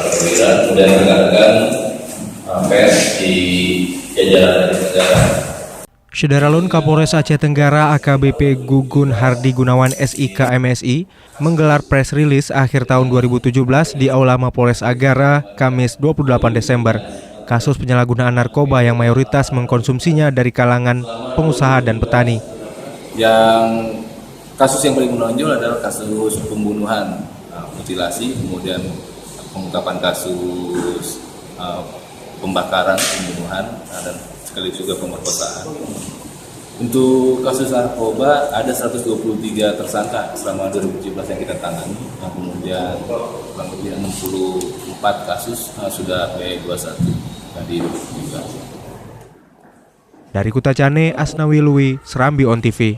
perwira, kemudian rekan-rekan pers di jajaran negara. Syederalun Kapolres Aceh Tenggara AKBP Gugun Hardi Gunawan SIK MSI menggelar press release akhir tahun 2017 di Aula Mapolres Agara, Kamis 28 Desember. Kasus penyalahgunaan narkoba yang mayoritas mengkonsumsinya dari kalangan pengusaha dan petani. Yang kasus yang paling menonjol adalah kasus pembunuhan, mutilasi, kemudian pengungkapan kasus pembakaran, pembunuhan, dan sekaligus juga pemerkosaan. Untuk kasus narkoba ada 123 tersangka selama 2017 yang kita tangani, kemudian kurang lebih 64 kasus sudah P21 yang di 2017. Dari Kutacane, Asnawi Lui, Serambi On TV.